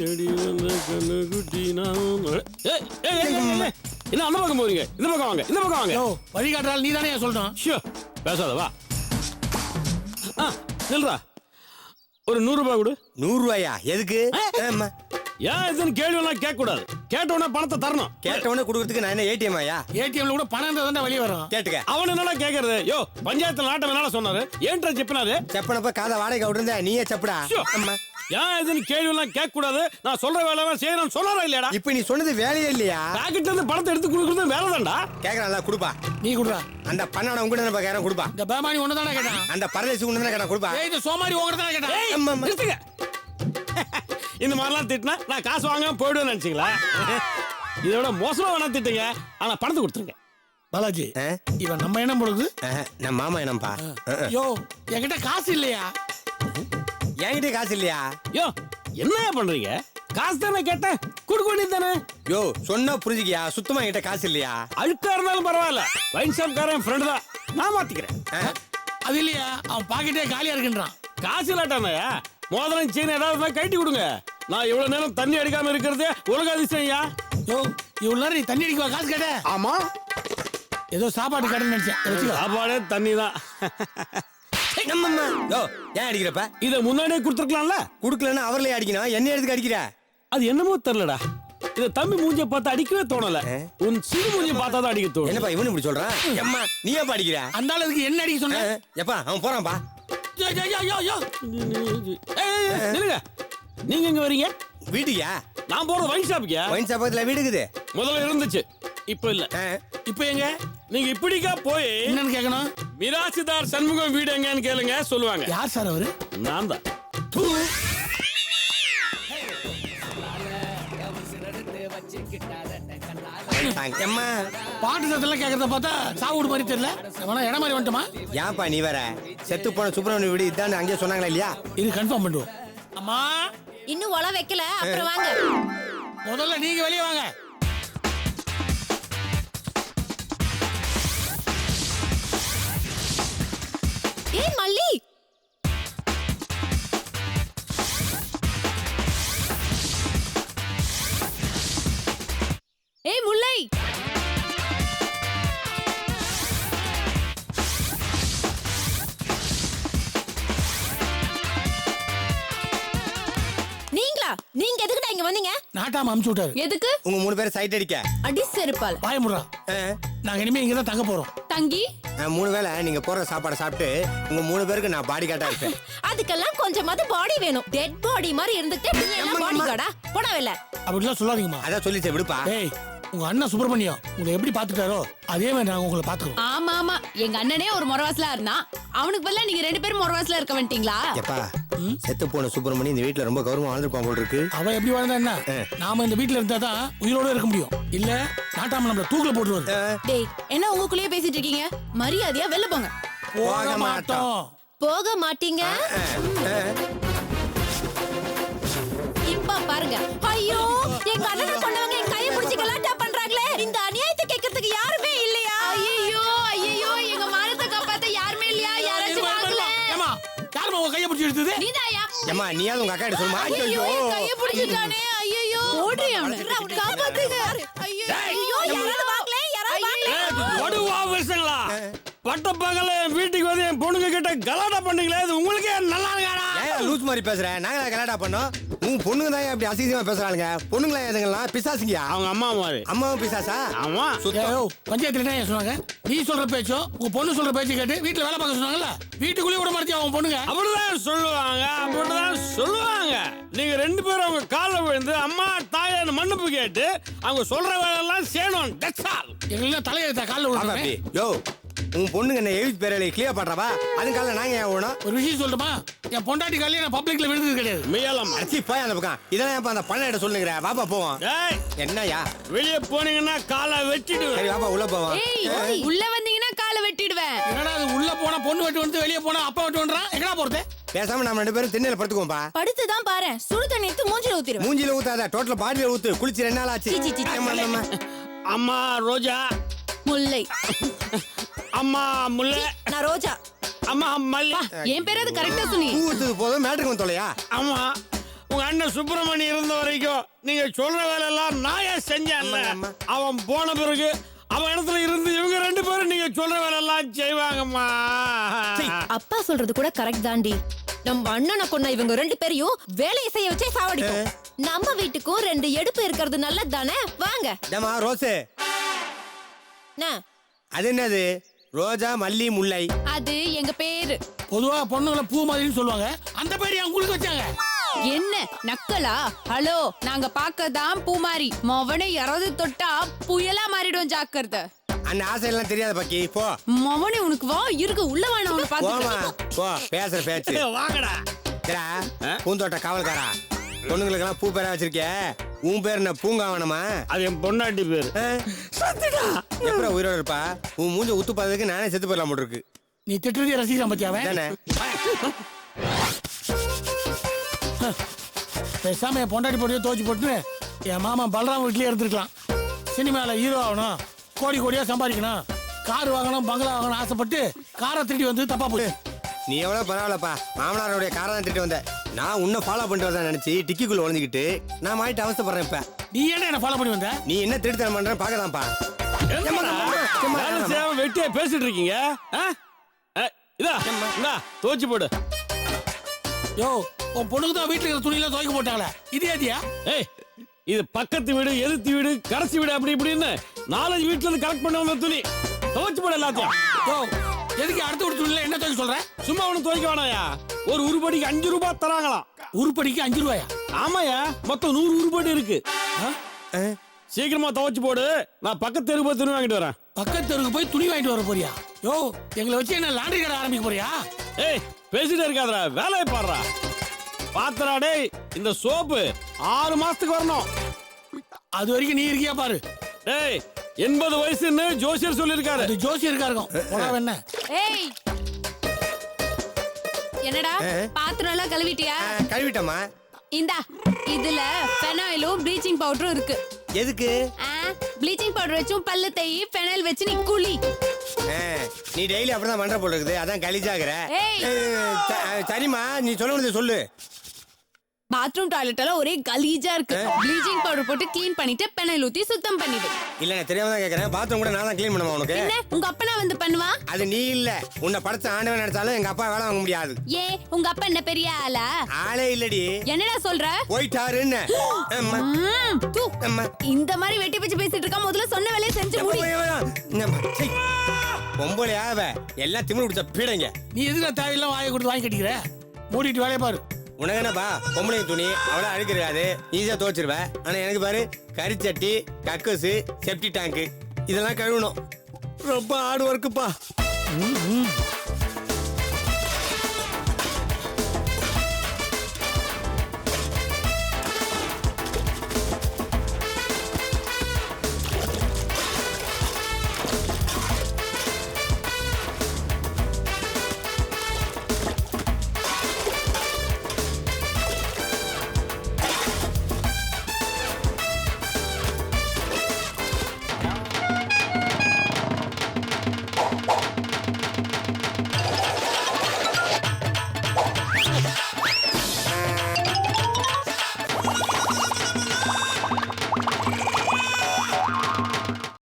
தேடி வந்த கண்ணுக்குட்டி நான். என்ன அந்த பக்கம் போறீங்க? இந்த பக்கம் வாங்க, இந்த பக்கம் வாங்க. வழிகாட்டுறாள் நீ தானே சொல்லணும். ஷோ பேசாத வா. நில்றா, ஒரு 100 ரூபாய் கொடு. 100 ரூபாயா? எதுக்கு? ஏன் இதுன்னு கேள்வியெல்லாம் கேட்க கூடாது. கேட்டவொடனே பணத்தை தரணும். கேட்டவொடனே கொடுக்கறதுக்கு நான் என்ன ஏடிஎம் ஆயா? ஏடிஎம்ல கூட பணம் இருந்தா தானே வெளியே வரும். கேட்டுக்க. அவன் என்னடா கேக்குறது? யோ பஞ்சாயத்துல நாட்டம் என்னால சொன்னாரு, ஏன்டா செப்பினாரு? செப்பனப்ப காதை வாடகை விட்டுருந்தா நீயே செப்படா. அம்மா ஏன் இதுன்னு கேள்வியெல்லாம் கேட்க கூடாது. நான் சொல்ற வேலை செய்யணும்னு சொன்னாரா இல்லையாடா? இப்ப நீ சொன்னது வேலையே இல்லையா? பாக்கெட்ல இருந்து பணத்தை எடுத்து கொடுக்கறது வேலை தான்டா. கேக்குறான்ல, குடுப்பா. நீ குடுறா. அந்த பண்ணாட உங்க தானே கேக்குறான், குடுப்பா. இந்த பேமானி ஒண்ணு தானே கேட்டான். அந்த பரதேசி உங்க தானே கேட்டான், குடுப்பா. இந்த சோமாரி உங்க தானே கேட்டான். நிறுத்துங்க. இந்த மாதிரிலாம் திட்டினா நான் காசு வாங்காம போயிடுவேன்னு நினைச்சீங்களா? இதோட மோசமா வேணா திட்டுங்க, ஆனா பணத்தை கொடுத்துருங்க. பாலாஜி, இவன் நம்ம என்ன போடுது? நம்ம மாமா என்னப்பா? யோ என்கிட்ட காசு இல்லையா? என்கிட்ட காசு இல்லையா? யோ என்ன பண்றீங்க? காசு தானே கேட்டேன், கொடுக்க வேண்டியது தானே. யோ சொன்னா புரிஞ்சுக்கியா? சுத்தமா என்கிட்ட காசு இல்லையா? அழுக்கா இருந்தாலும் பரவாயில்ல, வைன் ஷாப் காரன் ஃப்ரெண்ட் தான், நான் மாத்திக்கிறேன். அது இல்லையா, அவன் பாக்கெட்டே காலியா இருக்குன்றான். காசு இல்லாட்டானயா? மோதிரம் சீன் ஏதாவது கட்டி கொடுங்க. நான் இவ்வளவு நேரம் தண்ணி அடிக்காம இருக்கிறது உலக அதிசயம்யா. யோ இவ்வளவு நேரம் நீ தண்ணி அடிக்கவா காசு கேட்ட? ஆமா, ஏதோ சாப்பாடு கடன் நினைச்சேன். சாப்பாடே தண்ணி தான். ஏன் அடிக்கிறப்ப? இத முன்னாடியே கொடுத்துருக்கலாம்ல. குடுக்கலன்னா அவர்களே அடிக்கணும், என்ன எடுத்துக்கு அடிக்கிற? அது என்னமோ தெரியலடா, இத தம்பி மூஞ்சிய பார்த்து அடிக்கவே தோணல. உன் சிறு மூஞ்சிய பார்த்தா தான் அடிக்க தோணும். என்னப்பா இவனு இப்படி சொல்றான்? அம்மா நீ ஏப்பா அடிக்கிற? அந்த ஆளுக்கு என்ன அடிக்க சொன்ன? எப்பா அவன் போறான்பா. நில்லுங்க, நீங்க எங்க வரீங்க? வீட்டுக்கா? நான் போறது வைன் ஷாப்புக்கா? வைன் ஷாப்ல வீடுக்குது. முதல்ல இருந்துச்சு, இப்ப இல்ல. இப்ப எங்க? நீங்க இப்படிக்கா போய் என்னன்னு கேட்கணும். மிராசுதார் சண்முகம் வீடு எங்கன்னு கேளுங்க, சொல்லுவாங்க. யார் சார் அவரு? நான் தான். பாட்டு சத்தெல்லாம் கேட்கறத பார்த்தா சாவுடு மாதிரி தெரியல. இடம் மாதிரி வந்துட்டுமா? ஏன்பா நீ வேற? செத்து போன சுப்பிரமணிய வீடு இதான் அங்கேயே சொன்னாங்களா இல்லையா? இது கன்ஃபார்ம் பண்ணுவோம். அம்மா இன்னும் ஒல வைக்கல, அப்புறம் வாங்க. முதல்ல நீங்க வெளியே வாங்க. ஏய் மல்லி, ஏய் முல்லை, நீங்களா? நீங்க எதுக்குடா இங்க வந்தீங்க? நாட்டாம அமுச்சு விட்டாரு. எதுக்கு? உங்க 3 பேரை சைட் அடிக்க. அடி செருப்பால. வாய முடுறா. நாங்க இனிமே இங்க தான் தங்க போறோம். தங்கி 3 வேளை நீங்க போற சாப்பாடை சாப்பிட்டு உங்க 3 பேருக்கு நான் பாடி கார்டா இருப்பேன். அதுக்கெல்லாம் கொஞ்சமாவது பாடி வேணும். டெட் பாடி மாதிரி இருந்துட்டு நீ எல்லாம் பாடி கார்டா? போடவில்லை. அப்படிலாம் சொல்லாதீங்கம்மா. அதான் சொல்லிச்சே, விடுப்பா. ஏய் உங்க அண்ணன் சுப்பிரமணியம் உங்களை எப்படி பாத்துட்டாரோ அதே மாதிரி நாங்க உங்களை பாத்துக்கிறோம். ஆமா ஆமா, எங்க அண்ணனே ஒரு முறவாசலா இருந்தான். அவனுக்கு பதிலா நீங்க 2 பேரும் முறவாசலா இருக்க வேண்டீங்களா? எப்பா செத்து போன சுப்பிரமணி இந்த வீட்டுல ரொம்ப கௌரவமா வாழ்ந்துருப்பான் போல இருக்கு. அவன் எப்படி வாழ்ந்தா என்ன? நாம இந்த வீட்டுல இருந்தா தான் உயிரோட இருக்க முடியும். இல்ல நாட்டாம நம்மள தூக்குல போட்டுருவாரு. டேய் என்ன உங்களுக்குள்ளேயே பேசிட்டு இருக்கீங்க? மரியாதையா வெளில போங்க. போக மாட்டோம். போக மாட்டீங்க. இப்ப பாருங்க. ஐயோ எங்க அண்ணனை கொண்டவங்க என் கையை பிடிச்சி கலாட்டா பண்றாங்களே. இந்த அநியாயத்தை கேட்கறதுக்கு யாருமே இல்லையா? ஐயோ ஐயோ, எங்க மானத்தை காப்பாத்த யாருமே இல்லையா? யாராச்சும் வாங்கல. ஏமா யாருமா உங்க கையை பிடிச்சி எடுத்தது? நீதாயா? ஏம்மா நீயாவது உங்க அக்கா கிட்ட சொல்லுமா. ஐயோ என் கையை பிடிச்சிட்டானே. ஐயோ ஓடுறியா அவனை? காப்பாத்துங்க. ஐயோ ஐயோ யாராவது வாங்கல, யாராவது வாங்கல. ஒடுவா விஷங்களா? பட்டப்பகல வீட்டுக்கு வந்து என் பொண்ணுங்க கிட்ட கலாட்டா பண்ணீங்களே, இது உங்களுக்கே நல்லா இருக்காடா? ஏன் லூஸ் மாதிரி பேசுற? நாங்க கலாட்டா பண்ணோம். உங்க பொண்ணுங்க தான் அப்படி அசிங்கமா பேசுறாங்க. பொண்ணுங்களா எதுங்கலாம் பிசாசுங்கயா? அவங்க அம்மா மாதிரி. அம்மாவும் பிசாசா? ஆமா. பஞ்சாயத்துல என்ன சொன்னாங்க? நீ சொல்ற பேச்சோ உங்க பொண்ணு சொல்ற பேச்சு கேட்டு வீட்டுல வேலை பார்க்க சொன்னாங்கல்ல, வீட்டுக்குள்ளே விட மாட்டியா அவங்க பொண்ணுங்க? அப்படிதான் சொல்லுவாங்க, அப்படிதான் சொல்லுவாங்க. நீங்க 2 பேரும் அவங்க காலில் விழுந்து அம்மா தாயான மன்னிப்பு கேட்டு அவங்க சொல்ற வேலையெல்லாம் செய்யணும். எங்களுக்கு தலையெழுத்தா காலில் விழுந்து. யோ உங்க பொண்ணுங்க என்ன எழுதி பேரலை கிளியர் பண்றவா? அதுக்கால நாங்க ஏன் ஓணும்? ஒரு விஷயம் சொல்லட்டுமா? என் பொண்டாட்டி காலையில நான் பப்ளிக்ல விழுந்தது கிடையாது. மேலம் அச்சி போய் அந்த பக்கம். இதெல்லாம் ஏன் அந்த பண்ண இடம் சொல்லுங்கிற? வாப்பா போவோம். என்னயா வெளியே போனீங்கன்னா காலை வெட்டிடுவேன். சரி வாப்பா உள்ள போவோம். ஏய் உள்ள வந்தீங்கன்னா காலை வெட்டிடுவேன். என்னடா அது உள்ள போனா பொண்ணு வெட்டு வந்து வெளியே போனா அப்பா வெட்டு வந்தறான். எங்கடா போறது? பேசாம நம்ம 2 பேரும் திண்ணையில படுத்துக்கோம்பா. படுத்து தான் பாரு. சுடு தண்ணி எடுத்து மூஞ்சில ஊத்திடுவேன். மூஞ்சில ஊத்தாத, டோட்டல் பாடியில ஊத்து. குளிச்சு 2 நாள் ஆச்சு. அம்மா ரோஜா. முல்லை. அம்மா முல்லை. நான் ரோஜா. அம்மா மல்லி. என் பேர் அது கரெக்டா சொன்னி. ஊத்துது போதும் மேட்ருக்கு வந்து தொலையா? அம்மா உங்க அண்ணன் சுப்பிரமணி இருந்த வரைக்கும் நீங்க சொல்ற வேலையெல்லாம் நான் ஏன் செஞ்சேன். அவன் போன பிறகு அவன் இடத்துல இருந்து இவங்க ரெண்டு பேரும் நீங்க சொல்ற வேலையெல்லாம் செய்வாங்கம்மா. அப்பா சொல்றது கூட கரெக்ட் தாண்டி. நம்ம அண்ணனை கொன்ன இவங்க ரெண்டு பேரையும் வேலையை செய்ய வச்சே சாவடிக்கும். நம்ம வீட்டுக்கும் 2 எடுப்பு இருக்கிறது நல்லது தானே. வாங்க. ஏமா ரோஸு, அது என்னது? ரோஜா, மல்லி, முல்லை. அது எங்க பேரு. பொதுவா பொண்ணுங்களை பூ மாதிரின்னு சொல்லுவாங்க. அந்த பேர் உங்களுக்கு வச்சாங்க. என்ன நக்கலா? ஹலோ, நாங்க பார்க்கதான் பூமாரி. மவனை யாராவது தொட்டா புயலா மாறிடும், ஜாக்கிரதை. அந்த ஆசையெல்லாம் தெரியாத பக்கி, போ. மவனே உனக்கு வா இருக்கு, உள்ள வேணா அவனை போமா, பாத்து. போ. பேசுற பேச்சு வாங்கடா. பூந்தோட்ட காவல்காரா, பொண்ணுங்களுக்கெல்லாம் பூ பேரா வச்சிருக்கே. உன் பேர் என்ன? பூங்காவனமா? அது என் பொண்டாட்டி பேரு. எப்பறம் உயிரோட இருப்பா? உன் மூஞ்ச உத்து பார்த்ததுக்கு நானே செத்து போயிடலாம் போட்டு இருக்கு. நீ திட்டுறதே ரசிக்கலாம் பத்தியாவே. தானே? பேசாம என் பொண்டாட்டி போட்டியோ தோச்சு போட்டு என் மாமா பலராம் வீட்லயே எடுத்துருக்கலாம். சினிமாவில் ஹீரோ ஆகணும், கோடி கோடியா சம்பாதிக்கணும், கார் வாங்கணும், பங்களா வாங்கணும் ஆசைப்பட்டு காரை திருடி வந்து தப்பா போச்சு. நீ எவ்வளவு பரவாயில்லப்பா. மாமனாரோடைய காரை தான் திட்டு வந்த. நான் உன்னை ஃபாலோ பண்ணிட்டு வரதான் நினைச்சு டிக்கிக்குள்ள ஒளிஞ்சுக்கிட்டு நான் மாயிட்டு அவசப்படுறேன். இப்ப நீ ஏன்னா என்ன ஃபாலோ பண்ணி வந்த? நீ என்ன திருத்தனம் பண்ற பாக்கதான்ப்பா. வேலை செய்யாம வெட்டியா பேசிட்டு இருக்கீங்க. இதா இந்தா தோச்சு போடு. யோ, உன் பொண்ணுக்கு தான் வீட்டுல இருக்கிற துணியெல்லாம் துவைக்க போட்டாங்களே, இது ஏதியா? ஏய், இது பக்கத்து வீடு, எதிர்த்து வீடு, கடைசி வீடு, அப்படி இப்படின்னு 4 வீட்டுல இருந்து கலெக்ட் பண்ண வந்த துணி. துவைச்சு போடு எல்லாத்தையும். யோ, எதுக்கு அடுத்த ஒரு துணியில என்ன துவைக்க சொல்ற? சும்மா ஒண்ணு துவைக்க வேணாயா. ஒரு உருப்படிக்கு 5 ரூபாய் தராங்களாம். உருப்படிக்கு 5 ரூபாயா? ஆமாயா, மொத்தம் 100 உருப்படி இருக்கு. ஆ? சீக்கிரமா துவைச்சு போடு. நான் பக்கத்து தெருக்கு போய் துணி வாங்கிட்டு வரேன். பக்கத்து தெருக்கு போய் துணி வாங்கிட்டு வர போறியா? யோ, எங்களை வச்சு என்ன லாண்டரி கடை ஆரம்பிக்க போறியா? ஏய், பேசிட்டே இருக்காதடா, வேலையை பாடுறா. பாத்துடா டேய், இந்த சோப்பு 6 மாசத்துக்கு வரணும். அது வரைக்கும் நீ இருக்கியா பாரு. டேய், 80 வயசுன்னு ஜோசியர் சொல்லிருக்காரு. அது ஜோசியருக்கா இருக்கும். உனக்கு என்ன? ஏய், என்னடா பாத்திரம் எல்லாம் கழுவிட்டியா? கழுவிட்டமா. இந்தா, இதுல பெனாயிலும் ப்ளீச்சிங் பவுடரும் இருக்கு. எதுக்கு? ப்ளீச்சிங் பவுடர் வச்சும் பல்லு தேய், பெனாயில் வச்சு நீ குளி. நீ டெய்லி அப்படிதான் பண்ற போல இருக்குது. அதான் கலிஜாகிற. ஏய். சரிம்மா, நீ சொல்ல சொல்லு. பாத்ரூம் டாய்லெட் எல்லாம் ஒரே கலீஜா இருக்கு. ப்ளீச்சிங் பவுடர் போட்டு க்ளீன் பண்ணிட்டு பெனாயில் ஊத்தி சுத்தம் பண்ணிடு. இல்ல, நான் தெரியாம தான் கேக்குறேன். பாத்ரூம் கூட நான் தான் க்ளீன் பண்ணுவேன் உனக்கு. என்ன உங்க அப்பனா வந்து பண்ணுவா? அது நீ இல்ல. உன்னை படைச்ச ஆண்டவன் நினைச்சாலும் எங்க அப்பா வேலை வாங்க முடியாது. ஏன் உங்க அப்பா என்ன பெரிய ஆளா? ஆளே இல்லடி. என்னடா சொல்ற? போயிட்டாருன்னு. தூ. இந்த மாதிரி வெட்டி பிச்சு பேசிட்டு இருக்கா. முதல்ல சொன்ன வேலையை செஞ்சு முடி. பொம்பளையாவ எல்லாம் திமிரு பிடிச்ச பீடைங்க. நீ எதுக்கு தேவையெல்லாம் வாயை கொடுத்து வாங்கி கட்டிக்கிற? மூடிட்டு வேலையை பாரு. உனக்கு என்னப்பா, பொம்பளை துணி அவ்வளோ அழுக்கிறாது, ஈஸியா துவைச்சிருவேன். ஆனா எனக்கு பாரு, கரிச்சட்டி, கக்கூசு, செப்டி டேங்கு இதெல்லாம் கழுவணும். ரொம்ப ஹார்ட் ஒர்க்குப்பா.